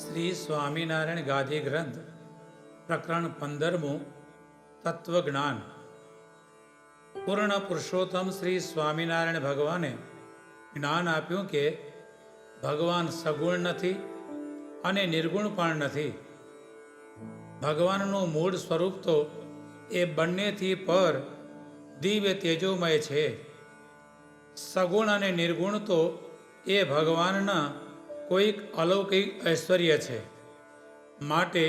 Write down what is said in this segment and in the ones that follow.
શ્રી સ્વામિનારાયણ ગાદી ગ્રંથ પ્રકરણ 15મું તત્વજ્ઞાન. પૂર્ણ પુરુષોત્તમ શ્રી સ્વામિનારાયણ ભગવાને જ્ઞાન આપ્યું કે ભગવાન સગુણ નથી અને નિર્ગુણ પણ નથી. ભગવાનનું મૂળ સ્વરૂપ તો એ બંનેથી પર દિવ્ય તેજોમય છે. સગુણ અને નિર્ગુણ તો એ ભગવાનના કોઈક અલૌકિક ઐશ્વર્ય છે. માટે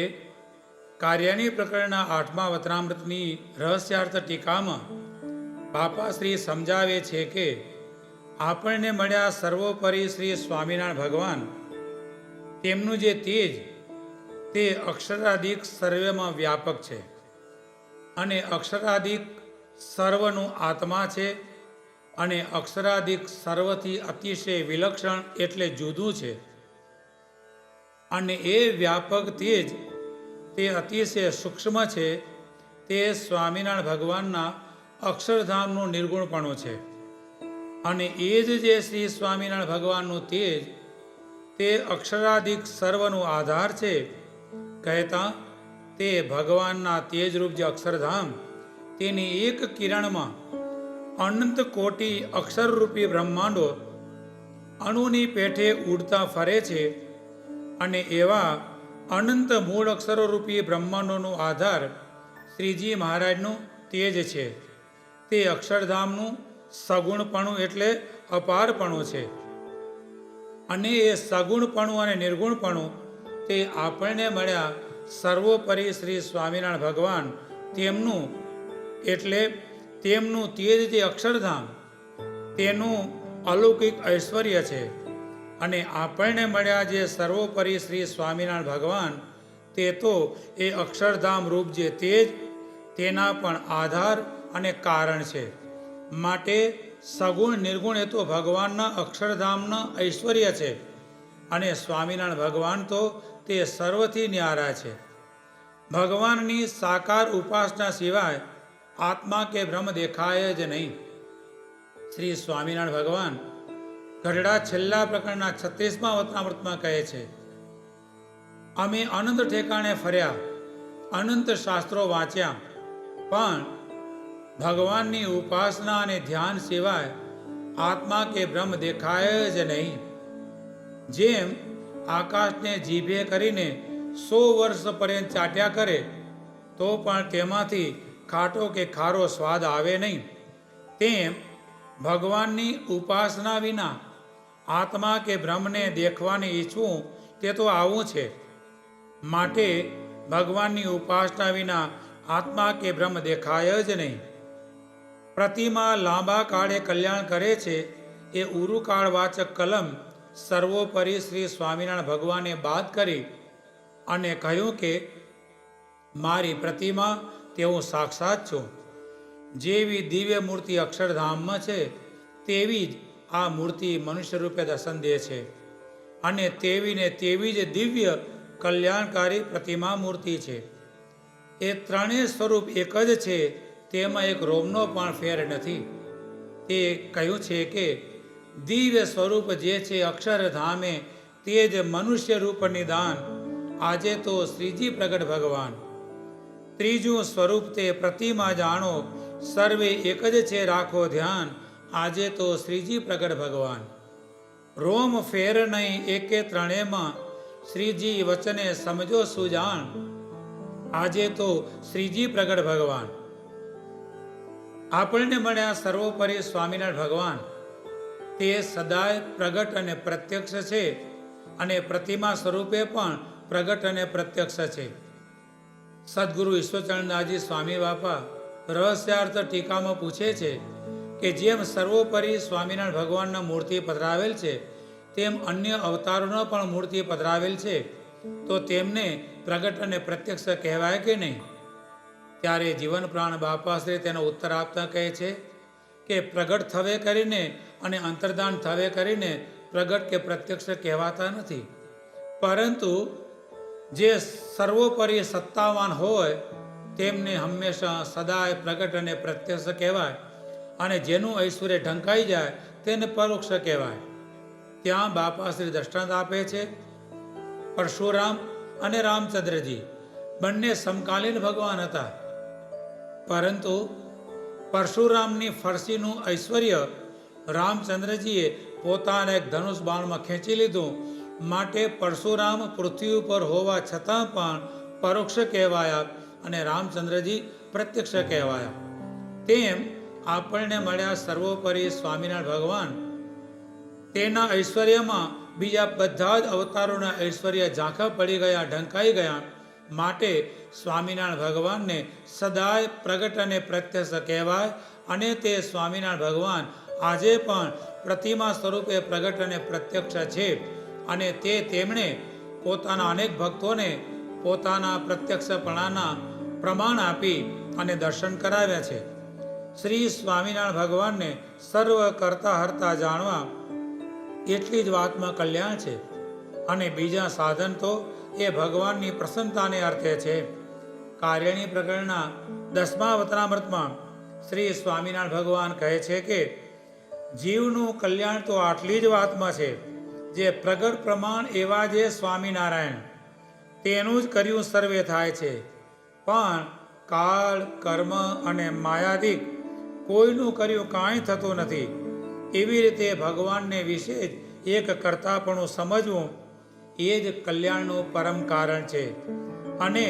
કાર્યની પ્રકરણના 8મા વચનામૃતની રહસ્યાર્થ ટીકામાં બાપાશ્રી સમજાવે છે કે આપણને મળ્યા સર્વોપરી શ્રી સ્વામિનારાયણ ભગવાન, તેમનું જે તેજ તે અક્ષરાધિક સર્વમાં વ્યાપક છે અને અક્ષરાધિક સર્વનું આત્મા છે અને અક્ષરાધિક સર્વથી અતિશય વિલક્ષણ એટલે જુદું છે. અને એ વ્યાપક તેજ તે અતિશય સૂક્ષ્મ છે. તે સ્વામિનારાયણ ભગવાનના અક્ષરધામનું નિર્ગુણપણું છે. અને એ જ જે શ્રી સ્વામિનારાયણ ભગવાનનું તેજ તે અક્ષરાધિક સર્વનું આધાર છે. કહેતા તે ભગવાનના તેજરૂપ જે અક્ષરધામ તેની એક કિરણમાં અનંત કોટી અક્ષરરૂપી બ્રહ્માંડો અણુની પેઠે ઉડતા ફરે છે. અને એવા અનંત મૂળ અક્ષરોરૂપી બ્રહ્માંડોનો આધાર શ્રીજી મહારાજનું તેજ છે. તે અક્ષરધામનું સગુણપણું એટલે અપારપણું છે. અને એ સગુણપણું અને નિર્ગુણપણું તે આપણને મળ્યા સર્વોપરી શ્રી સ્વામિનારાયણ ભગવાન તેમનું એટલે તેમનું તેજ જે અક્ષરધામ તેનું અલૌકિક ઐશ્વર્ય છે. અને આપણને મળ્યા જે સર્વોપરી શ્રી સ્વામિનારાયણ ભગવાન તે તો એ અક્ષરધામ રૂપ જે તેજ તેના પણ આધાર અને કારણ છે. માટે સગુણ નિર્ગુણ એ તો ભગવાનના અક્ષરધામના ઐશ્વર્ય છે. અને સ્વામિનારાયણ ભગવાન તો તે સર્વથી ન્યારા છે. ભગવાનની સાકાર ઉપાસના સિવાય આત્મા કે બ્રહ્મ દેખાય જ નહીં. શ્રી સ્વામિનારાયણ ભગવાન ગઢડા છેલ્લા પ્રકરણના 36મા વચનામૃતમાં કહે છે, અમે અનંત ઠેકાણે ફર્યા, અનંત શાસ્ત્રો વાંચ્યા, પણ ભગવાનની ઉપાસના અને ધ્યાન સિવાય આત્મા કે બ્રહ્મ દેખાય જ નહીં. જેમ આકાશને જીભે કરીને 100 વર્ષ પર્યંત ચાટ્યા કરે તો પણ તેમાંથી ખાટો કે ખારો સ્વાદ આવે નહીં, તેમ ભગવાનની ઉપાસના વિના આત્મા કે બ્રહ્મને દેખવાની ઈચ્છવું તે તો આવું છે. માટે ભગવાનની ઉપાસના વિના આત્મા કે બ્રહ્મ દેખાય જ નહીં. પ્રતિમા લાંબા કાળે કલ્યાણ કરે છે એ ઉરુકાળવાચક કલમ સર્વોપરી શ્રી સ્વામિનારાયણ ભગવાને બાદ કરી અને કહ્યું કે મારી પ્રતિમા તે હું સાક્ષાત છું. જેવી દિવ્ય મૂર્તિ અક્ષરધામમાં છે તેવી જ આ મૂર્તિ મનુષ્ય રૂપે દર્શન દે છે. અને તેવી ને તેવી જ દિવ્ય કલ્યાણકારી પ્રતિમા મૂર્તિ છે. એ ત્રણેય સ્વરૂપ એક જ છે, તેમાં એક રોમનો પણ ફેર નથી. તે કહ્યું છે કે દિવ્ય સ્વરૂપ જે છે અક્ષરધામે તે જ મનુષ્ય રૂપ નિદાન. આજે તો શ્રીજી પ્રગટ ભગવાન. ત્રીજું સ્વરૂપ તે પ્રતિમા જાણો, સર્વે એક જ છે રાખો ધ્યાન. આજે તો શ્રીજી પ્રગટ ભગવાન. રોમ ફેર નહીં એકે ત્રણેયમાં, શ્રીજી વચને સમજો સુજાણ. આજે તો શ્રીજી પ્રગટ ભગવાન. આપણને મળ્યા સર્વોપરી સ્વામિનારાયણ ભગવાન તે સદાય પ્રગટ અને પ્રત્યક્ષ છે અને પ્રતિમા સ્વરૂપે પણ પ્રગટ અને પ્રત્યક્ષ છે. સદગુરુ ઈશ્વરચરણદાસજી સ્વામી બાપા રહસ્યાર્થ ટીકામાં પૂછે છે કે જેમ સર્વોપરી સ્વામિનારાયણ ભગવાનના મૂર્તિ પધરાવેલ છે તેમ અન્ય અવતારોનો પણ મૂર્તિ પધરાવેલ છે, તો તેમને પ્રગટ અને પ્રત્યક્ષ કહેવાય કે નહીં? ત્યારે જીવન પ્રાણ બાપાશ્રી તેનો ઉત્તર આપતા કહે છે કે પ્રગટ થવે કરીને અને અંતર્ધાન થવે કરીને પ્રગટ કે પ્રત્યક્ષ કહેવાતા નથી. પરંતુ જે સર્વોપરી સત્તાવાન હોય તેમને હંમેશા સદાય પ્રગટ અને પ્રત્યક્ષ કહેવાય. અને જેનું ઐશ્વર્ય ઢંકાઈ જાય તેને પરોક્ષ કહેવાય. ત્યાં બાપાશ્રી દ્રષ્ટાંત આપે છે પરશુરામ અને રામચંદ્રજી બંને સમકાલીન ભગવાન હતા, પરંતુ પરશુરામની ફરસીનું ઐશ્વર્ય રામચંદ્રજીએ પોતાના એક ધનુષ બાણમાં ખેંચી લીધું, માટે પરશુરામ પૃથ્વી ઉપર હોવા છતાં પણ પરોક્ષ કહેવાયા અને રામચંદ્રજી પ્રત્યક્ષ કહેવાયા. તેમ આપણને મળ્યા સર્વોપરી સ્વામિનારાયણ ભગવાન. તેના ઐશ્વર્યમાં બીજા બધા જ અવતારોના ઐશ્વર્ય ઝાંખા પડી ગયા, ઢંકાઈ ગયા. માટે સ્વામિનારાયણ ભગવાનને સદાય પ્રગટ અને પ્રત્યક્ષ કહેવાય. અને તે સ્વામિનારાયણ ભગવાન આજે પણ પ્રતિમા સ્વરૂપે પ્રગટ અને પ્રત્યક્ષ છે. અને તેમણે પોતાના અનેક ભક્તોને પોતાના પ્રત્યક્ષપણાના પ્રમાણ આપી અને દર્શન કરાવ્યા છે. શ્રી સ્વામિનારાયણ ભગવાનને સર્વ કરતા હરતા જાણવા એટલી જ વાતમાં કલ્યાણ છે. અને બીજા સાધન તો એ ભગવાનની પ્રસન્નતાને અર્થે છે. કાર્યણી પ્રકરણના 10મા વતનામૃતમાં શ્રી સ્વામિનારાયણ ભગવાન કહે છે કે જીવનું કલ્યાણ તો આટલી જ વાતમાં છે, જે પ્રગટ પ્રમાણ એવા જે સ્વામિનારાયણ તેનું જ કર્યું સર્વે થાય છે. પણ કાળ, કર્મ અને માયાદિક કોઈનું કર્યું કાંઈ થતું નથી. એવી રીતે ભગવાનને વિશે જ એક કરતાપણું સમજવું એ જ કલ્યાણનું પરમ કારણ છે. અને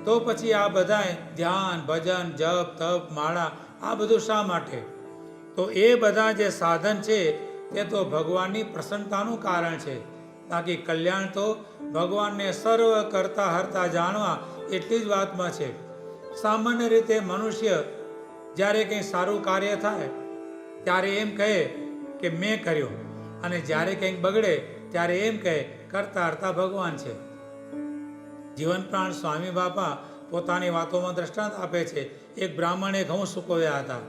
તો પછી આ બધા ધ્યાન, ભજન, જપ, તપ, માળા આ બધું શા માટે? તો એ બધા જે સાધન છે તે તો ભગવાનની પ્રસન્નતાનું કારણ છે. બાકી કલ્યાણ તો ભગવાનને સર્વ કરતા હરતા જાણવા એટલી જ વાતમાં છે. સામાન્ય રીતે મનુષ્ય જ્યારે કંઈ સારું કાર્ય થાય ત્યારે એમ કહે કે મેં કર્યું, અને જ્યારે કંઈક બગડે ત્યારે એમ કહે કરતા હરતા ભગવાન છે. જીવન પ્રાણ સ્વામી બાપા પોતાની વાતોમાં દ્રષ્ટાંત આપે છે. એક બ્રાહ્મણે ઘઉં સૂકવ્યા હતા.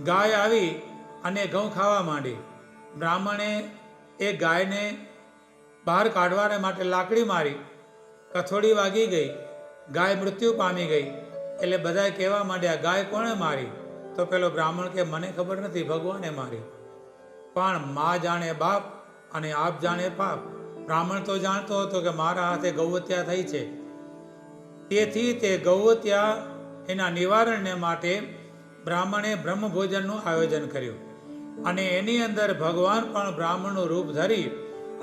ગાય આવી અને ઘઉં ખાવા માંડી. બ્રાહ્મણે એ ગાયને બહાર કાઢવાને માટે લાકડી મારી. કથોડી વાગી ગઈ, ગાય મૃત્યુ પામી ગઈ. એટલે બધા કહેવા માંડ્યા ગાય કોણે મારી? તો પેલો બ્રાહ્મણ કે મને ખબર નથી, ભગવાને મારી. પણ મા જાણે બાપ અને આપ જાણે પાપ. બ્રાહ્મણ તો જાણતો હતો કે મારા હાથે ગૌહત્યા થઈ છે. તેથી તે ગૌહત્યા એના નિવારણને માટે બ્રાહ્મણે બ્રહ્મભોજનનું આયોજન કર્યું. અને એની અંદર ભગવાન પણ બ્રાહ્મણનું રૂપ ધરી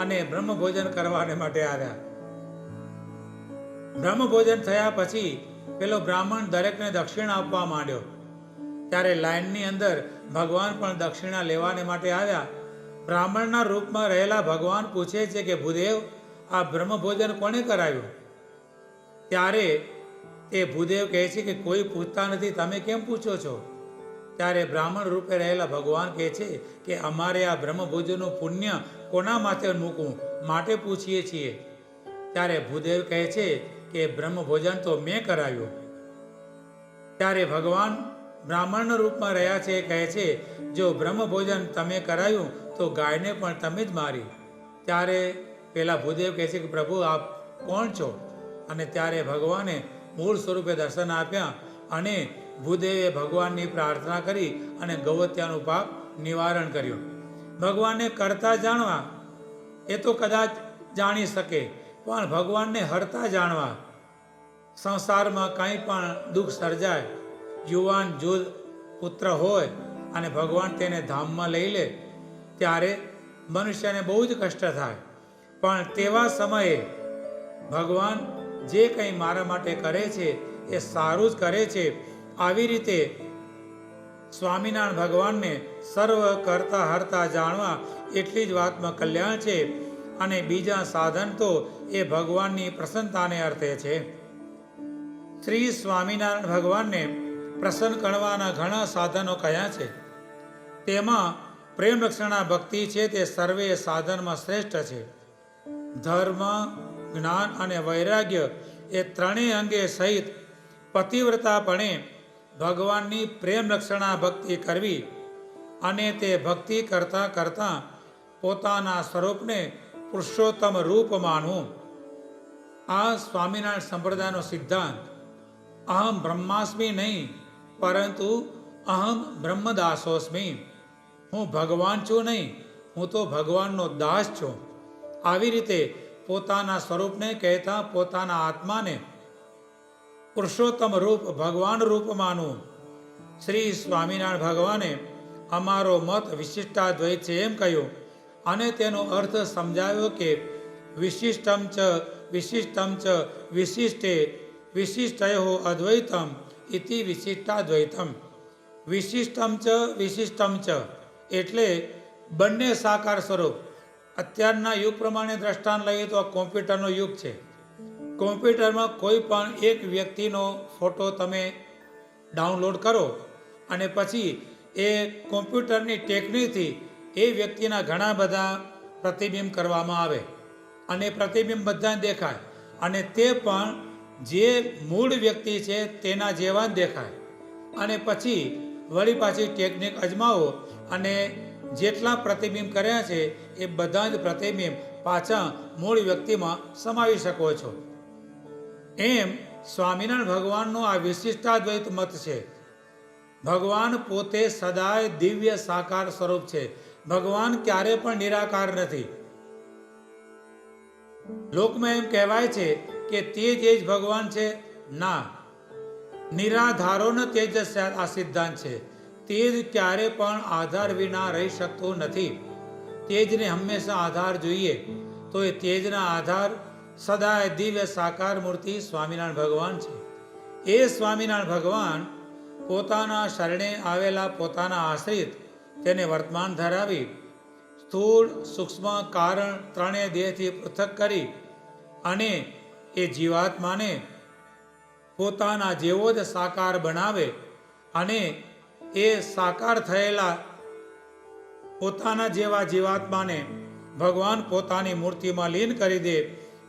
અને બ્રહ્મભોજન કરવાને માટે આવ્યા. બ્રહ્મભોજન થયા પછી પેલો બ્રાહ્મણ દરેકને દક્ષિણા આપવા માંડ્યો. ત્યારે લાઈનની અંદર ભગવાન પણ દક્ષિણા લેવાને માટે આવ્યા. બ્રાહ્મણના રૂપમાં રહેલા ભગવાન પૂછે છે કે ભૂદેવ, આ બ્રહ્મભોજન કોણે કરાવ્યું? ત્યારે તે ભૂદેવ કહે છે કે કોઈ પૂછતા નથી, તમે કેમ પૂછો છો? ત્યારે બ્રાહ્મણ રૂપે રહેલા ભગવાન કહે છે કે અમારે આ બ્રહ્મભોજનનું પુણ્ય કોના માથે મૂકવું માટે પૂછીએ છીએ. ત્યારે ભૂદેવ કહે છે કે બ્રહ્મભોજન તો મેં કરાવ્યું. ત્યારે ભગવાન બ્રાહ્મણના રૂપમાં રહ્યા છે, કહે છે જો બ્રહ્મભોજન તમે કરાયું તો ગાયને પણ તમે જ મારી. ત્યારે પેલા ભૂદેવ કહે છે કે પ્રભુ આપ કોણ છો? અને ત્યારે ભગવાને મૂળ સ્વરૂપે દર્શન આપ્યા અને ભૂદેવે ભગવાનની પ્રાર્થના કરી અને ગૌહત્યાનું પાપ નિવારણ કર્યું. ભગવાનને કરતા જાણવા એ તો કદાચ જાણી શકે, પણ ભગવાનને હરતા જાણવા, સંસારમાં કંઈ પણ દુઃખ સર્જાય, યુવાન જુદ પુત્ર હોય અને ભગવાન તેને ધામમાં લઈ લે ત્યારે મનુષ્યને બહુ જ કષ્ટ થાય. પણ તેવા સમયે ભગવાન જે કંઈ મારા માટે કરે છે એ સારું જ કરે છે. આવી રીતે સ્વામિનારાયણ ભગવાનને સર્વ કરતા હરતા જાણવા એટલી જ વાતમાં કલ્યાણ છે. અને બીજા સાધન તો એ ભગવાનની પ્રસન્નતાને અર્થે છે. શ્રી સ્વામિનારાયણ ભગવાનને પ્રસન્ન કરવાના ઘણા સાધનો કયા છે. તેમાં પ્રેમ રક્ષણા ભક્તિ છે તે સર્વે સાધનમાં શ્રેષ્ઠ છે. ધર્મ, જ્ઞાન અને વૈરાગ્ય એ ત્રણેય અંગે સહિત પતિવ્રતાપણે ભગવાનની પ્રેમ રક્ષણા ભક્તિ કરવી અને તે ભક્તિ કરતાં કરતાં પોતાના સ્વરૂપને પુરુષોત્તમ રૂપ માનવું. આ સ્વામિનારાયણ સંપ્રદાયનો સિદ્ધાંત અહમ બ્રહ્માસ્મિ નહીં, પરંતુ અહમ બ્રહ્મદાસોસ્મિ. હું ભગવાન છું નહીં, હું તો ભગવાનનો દાસ છું. આવી રીતે પોતાના સ્વરૂપને કહેતા પોતાના આત્માને પુરુષોત્તમ રૂપ ભગવાન રૂપ માનવું. શ્રી સ્વામિનારાયણ ભગવાને અમારો મત વિશિષ્ટાદ્વૈત છે એમ કહ્યું અને તેનો અર્થ સમજાવ્યો કે વિશિષ્ટમ ચ વિશિષ્ટે વિશિષ્ટયો અદ્વૈતમ ઇતિ વિશિષ્ટાદ્વૈતમ. વિશિષ્ટમ ચ એટલે બંને સાકાર સ્વરૂપ. અત્યારના યુગ પ્રમાણે દ્રષ્ટાંત લઈએ તો કોમ્પ્યુટરનો યુગ છે. કોમ્પ્યુટરમાં કોઈ પણ એક વ્યક્તિનો ફોટો તમે ડાઉનલોડ કરો અને પછી એ કોમ્પ્યુટરની ટેકનિકથી એ વ્યક્તિના ઘણા બધા પ્રતિબિંબ કરવામાં આવે અને પ્રતિબિંબ બધા દેખાય અને તે પણ જે મૂળ વ્યક્તિ છે તેના જેવા જ દેખાય. અને પછી વળી પાછી ટેકનિક અજમાવો અને જેટલા પ્રતિબિંબ કર્યા છે એ બધા જ પ્રતિબિંબ પાછા મૂળ વ્યક્તિમાં સમાવી શકો છો. એમ સ્વામિનારાયણ ભગવાનનો આ વિશિષ્ટાદ્વૈત મત છે. ભગવાન પોતે સદાય દિવ્ય સાકાર સ્વરૂપ છે. ભગવાન ક્યારે પણ નિરાકાર નથી. લોકમાં એમ કહેવાય છે કે તેજ એ જ ભગવાન છે. ના, નિરાધારો ન તેજ આ સિદ્ધાંત છે. તેજ ક્યારે પણ આધાર વિના રહી શકતું નથી. તેજને હંમેશા આધાર જોઈએ. તો એ તેજના આધાર સદાય દિવ્ય સાકાર મૂર્તિ સ્વામિનારાયણ ભગવાન છે. એ સ્વામિનારાયણ ભગવાન પોતાના શરણે આવેલા પોતાના આશ્રિત તેને વર્તમાન ધરાવી સ્થૂળ સૂક્ષ્મ કારણ ત્રણેય દેહથી પૃથક કરી અને એ જીવાત્માને પોતાના જેવો જ સાકાર બનાવે અને એ સાકાર થયેલા પોતાના જેવા જીવાત્માને ભગવાન પોતાની મૂર્તિમાં લીન કરી દે.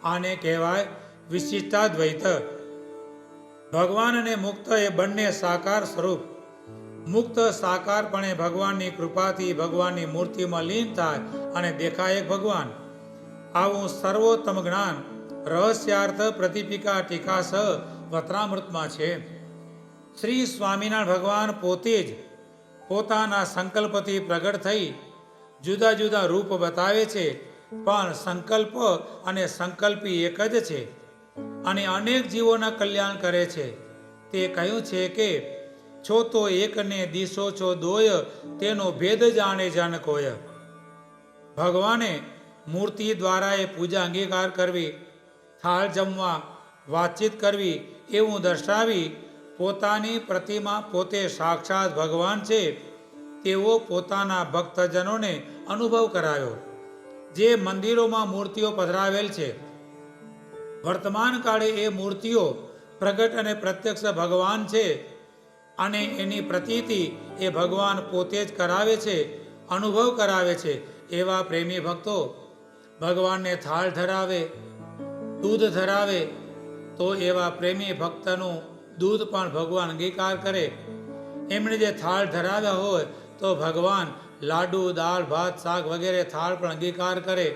આને કહેવાય વિશિષ્ટાદ્વૈત. ભગવાન અને મુક્ત એ બંને સાકાર સ્વરૂપ. મુક્ત સાકારપણે ભગવાનની કૃપાથી ભગવાનની મૂર્તિમાં લીન થાય અને દેખાય એક ભગવાન. આવું સર્વોત્તમ જ્ઞાન રહસ્યાર્થ પ્રદીપિકા ટીકા સહ વત્રામૃતમાં છે. શ્રી સ્વામિનારાયણ ભગવાન પોતે જ પોતાના સંકલ્પથી પ્રગટ થઈ જુદા જુદા રૂપ બતાવે છે, પણ સંકલ્પ અને સંકલ્પી એક જ છે અને અનેક જીવોના કલ્યાણ કરે છે. તે કહ્યું છે કે છો તો એકને દિશો છો દોય, તેનો ભેદ જાણે જન કોય. ભગવાને મૂર્તિ દ્વારા એ પૂજા અંગીકાર કરવી, થાળ જમવા, વાતચીત કરવી એવું દર્શાવી પોતાની પ્રતિમા પોતે સાક્ષાત ભગવાન છે તેવો પોતાના ભક્તજનોને અનુભવ કરાયો. જે મંદિરોમાં મૂર્તિઓ પધરાવેલ છે, વર્તમાન કાળે એ મૂર્તિઓ પ્રગટ અને પ્રત્યક્ષ ભગવાન છે અને એની પ્રતીતિ એ ભગવાન પોતે જ કરાવે છે, અનુભવ કરાવે છે. એવા પ્રેમી ભક્તો ભગવાનને થાળ ધરાવે, દૂધ ધરાવે તો એવા પ્રેમી ભક્તનું દૂધ પણ ભગવાન અંગીકાર કરે. એમણે જે થાળ ધરાવ્યા હોય તો ભગવાન લાડુ, દાળ, ભાત, શાક વગેરે થાળ પણ અંગીકાર કરે.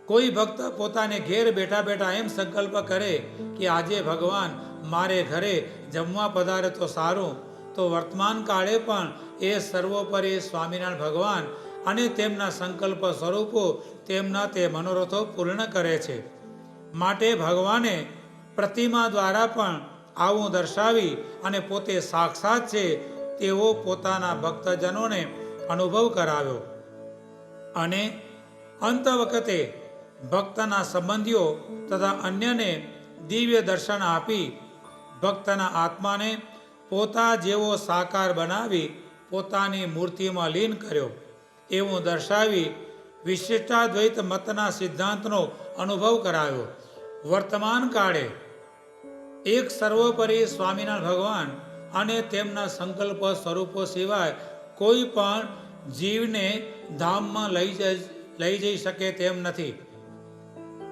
કોઈ ભક્ત પોતાને ઘેર બેઠા બેઠા એમ સંકલ્પ કરે કે આજે ભગવાન મારે ઘરે જમવા પધારે તો સારું, તો વર્તમાન કાળે પણ એ સર્વોપરી સ્વામિનારાયણ ભગવાન અને તેમના સંકલ્પ સ્વરૂપો તેમના તે મનોરથો પૂર્ણ કરે છે. માટે ભગવાને પ્રતિમા દ્વારા પણ આવું દર્શાવી અને પોતે સાક્ષાત છે તેવો પોતાના ભક્તજનોને અનુભવ કરાવ્યો. અને અંત વખતે ભક્તના સંબંધીઓ તથા અન્યને દિવ્ય દર્શન આપી ભક્તના આત્માને પોતા જેવો સાકાર બનાવી પોતાની મૂર્તિમાં લીન કર્યો એવું દર્શાવી વિશિષ્ટાદ્વૈત મતના સિદ્ધાંતનો અનુભવ કરાવ્યો. વર્તમાન કાળે એક સર્વોપરી સ્વામિનારાયણ ભગવાન અને તેમના સંકલ્પ સ્વરૂપો સિવાય કોઈ પણ જીવને ધામમાં લઈ જઈ શકે તેમ નથી.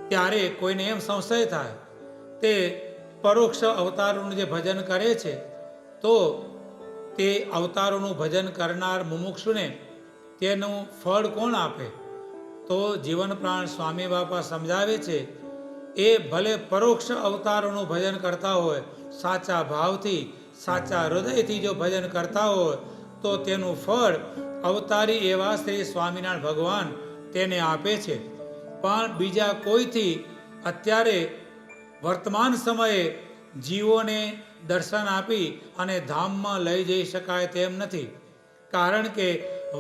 ત્યારે કોઈને એમ સંશય થાય તે પરોક્ષ અવતારોનું જે ભજન કરે છે તો તે અવતારોનું ભજન કરનાર મુમુક્ષુને તેનું ફળ કોણ આપે? તો જીવન પ્રાણ સ્વામી બાપા સમજાવે છે એ ભલે પરોક્ષ અવતારોનું ભજન કરતા હોય, સાચા ભાવથી સાચા હૃદયથી જો ભજન કરતા હોય તો તેનું ફળ અવતારી એવા શ્રી સ્વામિનારાયણ ભગવાન તેને આપે છે. પણ બીજા કોઈથી અત્યારે વર્તમાન સમયે જીવોને દર્શન આપી અને ધામમાં લઈ જઈ શકાય તેમ નથી. કારણ કે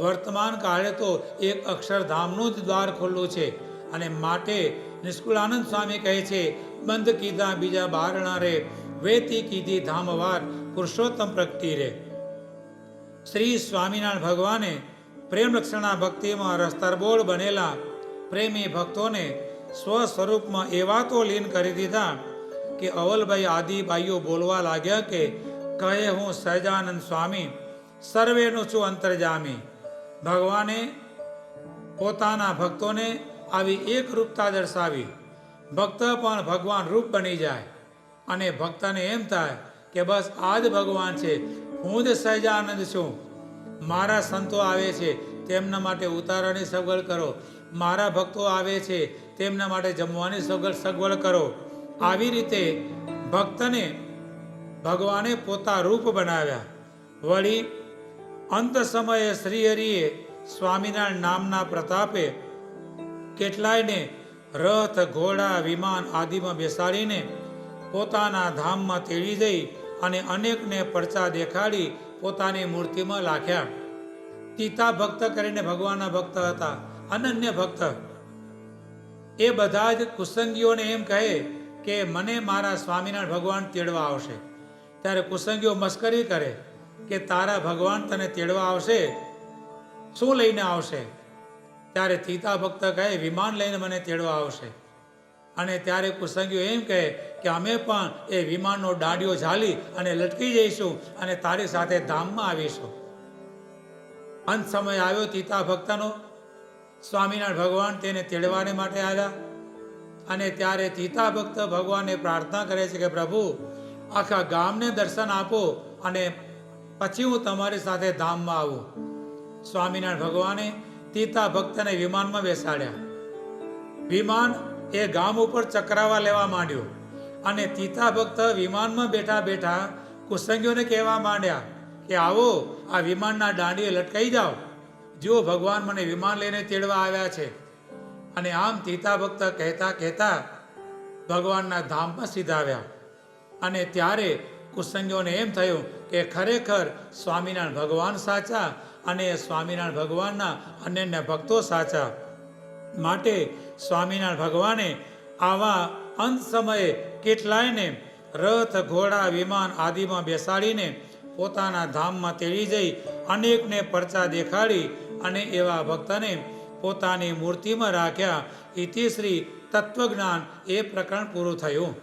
વર્તમાન કાળે તો એક અક્ષરધામનું જ દ્વાર ખુલ્લું છે અને માટે નિષ્કુળાનંદ સ્વામી કહે છે, બંધ કીધા બીજા બારણા રે, વેતી કીધી ધામવાર પુરુષોત્તમ પ્રગટી રે. શ્રી સ્વામિનારાયણ ભગવાને પ્રેમ લક્ષણા ભક્તિમાં રસ્તરબોળ બનેલા પ્રેમી ભક્તોને સ્વ સ્વરૂપમાં એવા તો લીન કરી દીધા કે અવલભાઈ આદિબાઈઓ બોલવા લાગ્યા કે કહે હું સહજાનંદ સ્વામી સર્વેનું છું અંતર્જામી. ભગવાને પોતાના ભક્તોને આવી એક રૂપતા દર્શાવી. ભક્ત પણ ભગવાન રૂપ બની જાય અને ભક્તને એમ થાય કે બસ આ જ ભગવાન છે, હું જ સહજાનંદ છું. મારા સંતો આવે છે તેમના માટે ઉતારાની સગવડ કરો, મારા ભક્તો આવે છે તેમના માટે જમવાની સગવડ કરો. આવી રીતે ભક્તને ભગવાને પોતા રૂપ બનાવ્યા. વળી અંત સમયે શ્રીહરિએ સ્વામિનારાયણ નામના પ્રતાપે કેટલાયને રથ ઘોડા વિમાન આદિમાં બેસાડીને પોતાના ધામમાં તેડી જઈ અને અનેકને પરચા દેખાડી પોતાની મૂર્તિમાં લાખ્યા. તીતા ભક્ત કરીને ભગવાનના ભક્ત હતા, અનન્ય ભક્ત. એ બધા જ કુસંગીઓને એમ કહે કે મને મારા સ્વામિનારાયણ ભગવાન તેડવા આવશે. ત્યારે કુસંગીઓ મસ્કરી કરે કે તારા ભગવાન તને તેડવા આવશે, શું લઈને આવશે? ત્યારે તીતા ભક્ત કહે વિમાન લઈને મને તેડવા આવશે. અને ત્યારે કુસંગીઓ એમ કહે કે અમે પણ એ વિમાનનો દાંડિયો ઝાલી અને લટકી જઈશું અને તારી સાથે ધામમાં આવીશું. અંત સમય આવ્યો તીતા ભક્તનો. સ્વામિનારાયણ ભગવાન તેને તેડવાને માટે આવ્યા અને ત્યારે તીતા ભક્ત ભગવાનને પ્રાર્થના કરે છે કે પ્રભુ આખા ગામને દર્શન આપો અને પછી હું તમારી સાથે ધામમાં આવું. સ્વામિનારાયણ ભગવાને તીતા ભક્તને વિમાનમાં બેસાડ્યા. વિમાન એ ગામ ઉપર ચક્રાવા લેવા માંડ્યું અને તીતા ભક્ત વિમાનમાં બેઠા બેઠા કુસંગીઓને કહેવા માંડ્યા કે આવો આ વિમાનના દાંડીએ લટકાઈ જાઓ, જુઓ ભગવાન મને વિમાન લઈને તેડવા આવ્યા છે. અને આમ તીતા ભક્ત કહેતા કહેતા ભગવાનના ધામમાં સીધાવ્યા. અને ત્યારે કુસંગીઓને એમ થયું કે ખરેખર સ્વામિનારાયણ ભગવાન સાચા અને સ્વામિનારાયણ ભગવાનના અનન્ય ભક્તો સાચા. માટે સ્વામિનારાયણ ભગવાને આવા અંત સમયે કેટલાયને રથ ઘોડા વિમાન આદિમાં બેસાડીને પોતાના ધામમાં તેડી જઈ અનેકને પરચા દેખાડી અને એવા ભક્તને પોતાની મૂર્તિમાં રાખ્યા. ઇતિ શ્રી તત્વજ્ઞાન એ પ્રકરણ પૂરું થયું.